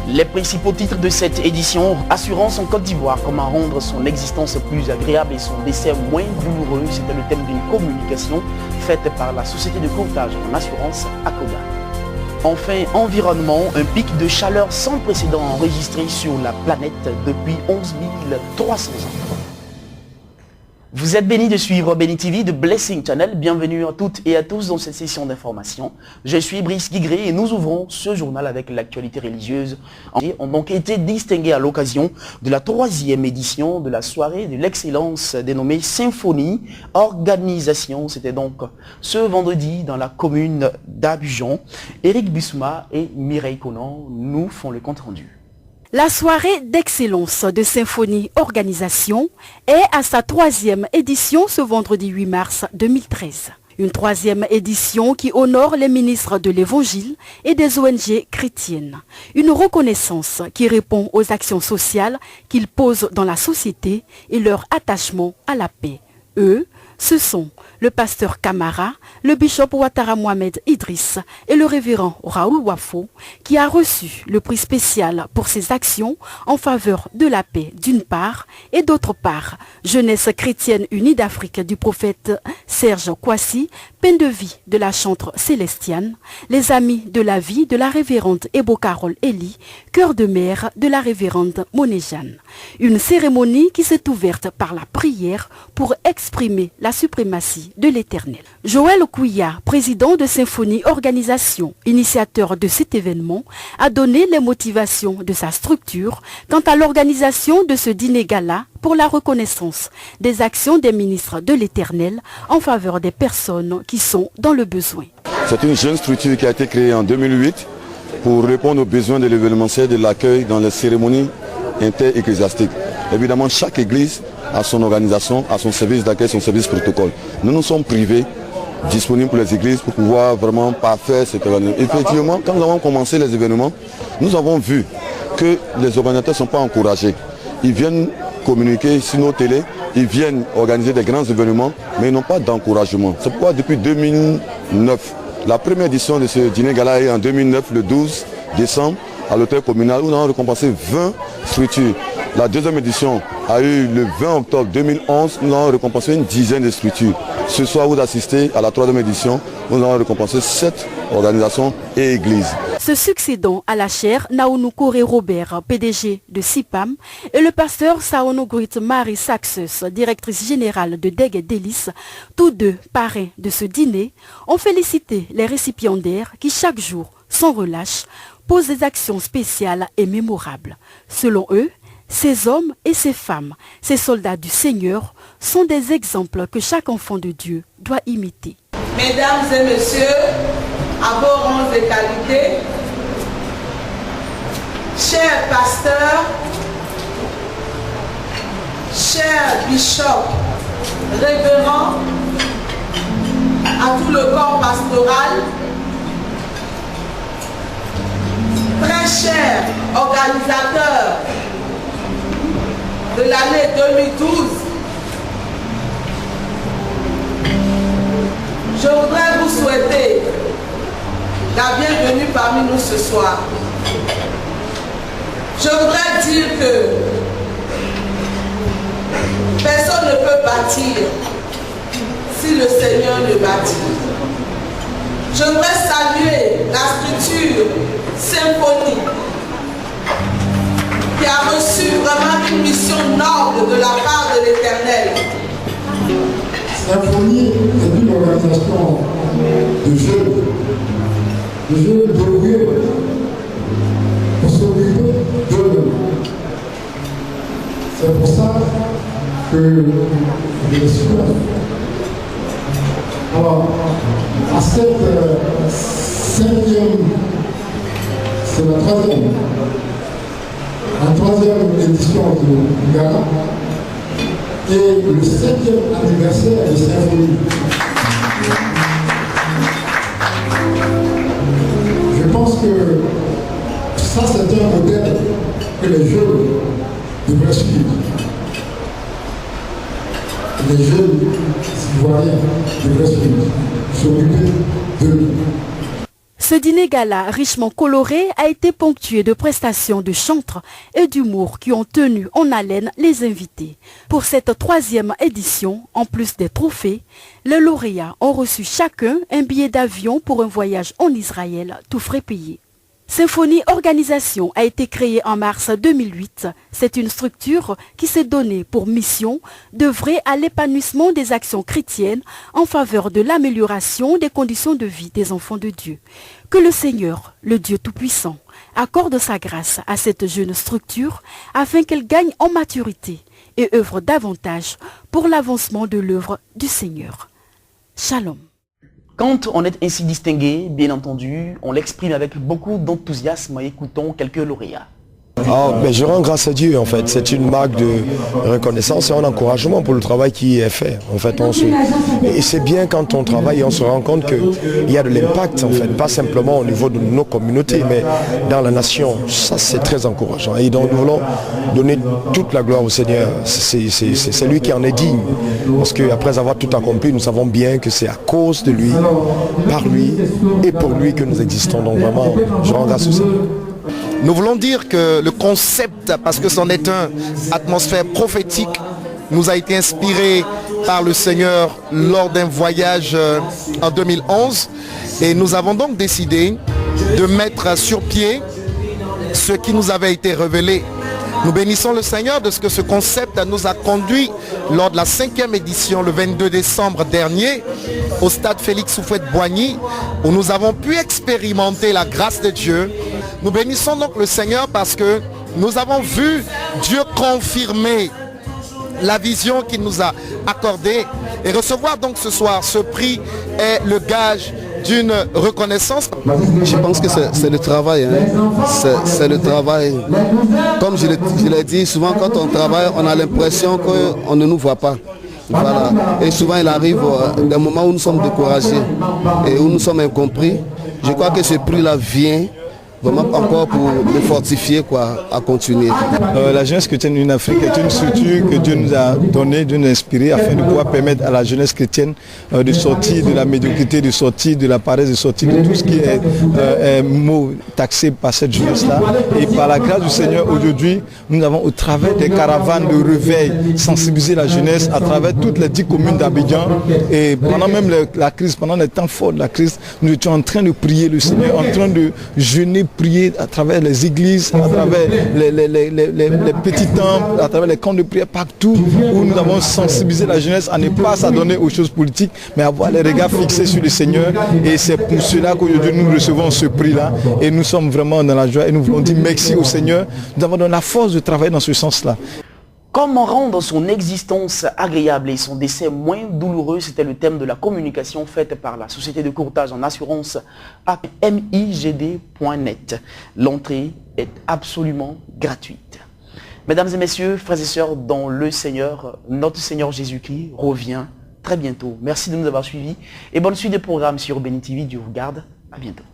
Les principaux titres de cette édition: Assurance en Côte d'Ivoire, comment rendre son existence plus agréable et son décès moins douloureux. C'était le thème d'une communication faite par la société de courtage en assurance Akoda. Enfin, environnement, un pic de chaleur sans précédent enregistré sur la planète depuis 11 300 ans. Vous êtes bénis de suivre Béni TV de Blessing Channel. Bienvenue à toutes et à tous dans cette session d'information. Je suis Brice Guigré et nous ouvrons ce journal avec l'actualité religieuse. Ont donc été distingués à l'occasion de la 3e édition de la soirée de l'excellence dénommée Symphonie Organisation. C'était donc ce vendredi dans la commune d'Abidjan. Éric Bissouma et Mireille Conan nous font le compte rendu. La soirée d'excellence de Symphonie Organisation est à sa 3e édition ce vendredi 8 mars 2013. Une 3e édition qui honore les ministres de l'Évangile et des ONG chrétiennes. Une reconnaissance qui répond aux actions sociales qu'ils posent dans la société et leur attachement à la paix. Eux, ce sont le pasteur Camara, le bishop Ouattara Mohamed Idriss et le révérend Raoul Wafo, qui a reçu le prix spécial pour ses actions en faveur de la paix d'une part et d'autre part, Jeunesse chrétienne unie d'Afrique du prophète Serge Kouassi, peine de vie de la chantre Célestiane, les amis de la vie de la révérende Ebo Carole Eli, cœur de mère de la révérende Monéjane. Une cérémonie qui s'est ouverte par la prière pour exprimer la suprématie de l'Éternel. Joël Kouya, président de Symphonie Organisation, initiateur de cet événement, a donné les motivations de sa structure quant à l'organisation de ce dîner gala pour la reconnaissance des actions des ministres de l'Éternel en faveur des personnes qui sont dans le besoin. C'est une jeune structure qui a été créée en 2008 pour répondre aux besoins de l'événementiel de l'accueil dans les cérémonies inter-ecclésiastiques. Évidemment, chaque église a son organisation, a son service d'accueil, son service protocole. Nous nous sommes privés, disponibles pour les églises pour pouvoir vraiment parfaire cette organisation. Effectivement, quand nous avons commencé les événements, nous avons vu que les organisateurs ne sont pas encouragés. Ils viennent communiquer sur nos télés, ils viennent organiser des grands événements, mais ils n'ont pas d'encouragement. C'est pourquoi depuis 2009, la première édition de ce dîner gala est en 2009, le 12 décembre, à l'hôtel communal, où nous avons récompensé 20 structures. La deuxième édition a eu le 20 octobre 2011, nous avons récompensé une dizaine de structures. Ce soir, vous assistez à la 3e édition, nous avons récompensé 7 organisations et églises. Se succédant à la chaire Naounou Koré Robert, PDG de CIPAM, et le pasteur Saono Gruit Marie Saxus, directrice générale de Deg et Délices, tous deux parrains de ce dîner, ont félicité les récipiendaires qui chaque jour, sans relâche, posent des actions spéciales et mémorables. Selon eux, ces hommes et ces femmes, ces soldats du Seigneur, sont des exemples que chaque enfant de Dieu doit imiter. Mesdames et messieurs, à vos rangs et qualités, chers pasteurs, chers bishops, révérends, à tout le corps pastoral, très chers organisateurs de l'année 2012, je voudrais vous souhaiter la bienvenue parmi nous ce soir. Je voudrais dire que personne ne peut bâtir si le Seigneur ne bâtit. Je voudrais saluer la structure Symphonie qui a reçu vraiment une mission noble de la part de l'Éternel. Symphonie est une organisation de jeunes dévoués pour s'occuper d'eux-mêmes. C'est pour ça que je suis là. Alors, à cette 5e, c'est la 3e. La 3e édition du Gala et le 7e anniversaire de Symphonie. Je pense que ça c'est un modèle que les jeunes devraient suivre. Les jeunes citoyens devraient suivre, s'occuper d'eux. Ce dîner gala richement coloré a été ponctué de prestations de chantres et d'humour qui ont tenu en haleine les invités. Pour cette 3e édition, en plus des trophées, les lauréats ont reçu chacun un billet d'avion pour un voyage en Israël, tout frais payé. Symphonie Organisation a été créée en mars 2008. C'est une structure qui s'est donnée pour mission d'œuvrer à l'épanouissement des actions chrétiennes en faveur de l'amélioration des conditions de vie des enfants de Dieu. Que le Seigneur, le Dieu Tout-Puissant, accorde sa grâce à cette jeune structure afin qu'elle gagne en maturité et œuvre davantage pour l'avancement de l'œuvre du Seigneur. Shalom. Quand on est ainsi distingué, bien entendu, on l'exprime avec beaucoup d'enthousiasme. Écoutons quelques lauréats. Je rends grâce à Dieu en fait, c'est une marque de reconnaissance et un encouragement pour le travail qui est fait. En fait, et c'est bien quand on travaille et on se rend compte qu'il y a de l'impact en fait, pas simplement au niveau de nos communautés, mais dans la nation. Ça c'est très encourageant. Et donc nous voulons donner toute la gloire au Seigneur. C'est lui qui en est digne. Parce qu'après avoir tout accompli, nous savons bien que c'est à cause de lui, par lui et pour lui que nous existons. Donc vraiment, je rends grâce au Seigneur. Nous voulons dire que le concept, parce que c'en est une atmosphère prophétique, nous a été inspiré par le Seigneur lors d'un voyage en 2011. Et nous avons donc décidé de mettre sur pied ce qui nous avait été révélé. Nous bénissons le Seigneur de ce que ce concept nous a conduit lors de la 5e édition le 22 décembre dernier au stade Félix Houphouët-Boigny où nous avons pu expérimenter la grâce de Dieu. Nous bénissons donc le Seigneur parce que nous avons vu Dieu confirmer la vision qu'il nous a accordée et recevoir donc ce soir ce prix est le gage d'une reconnaissance. Je pense que c'est le travail, c'est le travail. Comme je l'ai dit, souvent quand on travaille, on a l'impression qu'on ne nous voit pas. Voilà. Et souvent il arrive des moments où nous sommes découragés et où nous sommes incompris. Je crois que ce prix-là vient vraiment encore pour me fortifier à continuer. La jeunesse chrétienne en Afrique est une structure que Dieu nous a donnée, Dieu nous a inspiré afin de pouvoir permettre à la jeunesse chrétienne de sortir de la médiocrité, de sortir de la paresse, de sortir de tout ce qui est mot taxé par cette jeunesse-là. Et par la grâce du Seigneur, aujourd'hui, nous avons au travers des caravanes de réveil sensibilisé la jeunesse à travers toutes les 10 communes d'Abidjan. Et pendant même la crise, pendant les temps forts de la crise, nous étions en train de prier le Seigneur, en train de jeûner, prier à travers les églises, à travers les petits temples, à travers les camps de prière, partout où nous avons sensibilisé la jeunesse à ne pas s'adonner aux choses politiques, mais à avoir les regards fixés sur le Seigneur. Et c'est pour cela qu'aujourd'hui nous recevons ce prix-là. Et nous sommes vraiment dans la joie et nous voulons dire merci au Seigneur. Nous avons la force de travailler dans ce sens-là. Comment rendre son existence agréable et son décès moins douloureux, c'était le thème de la communication faite par la société de courtage en assurance MIGD.net. L'entrée est absolument gratuite. Mesdames et messieurs, frères et sœurs, dans le Seigneur, notre Seigneur Jésus-Christ revient très bientôt. Merci de nous avoir suivis et bonne suite des programmes sur Béni TV. Dieu vous garde. À bientôt.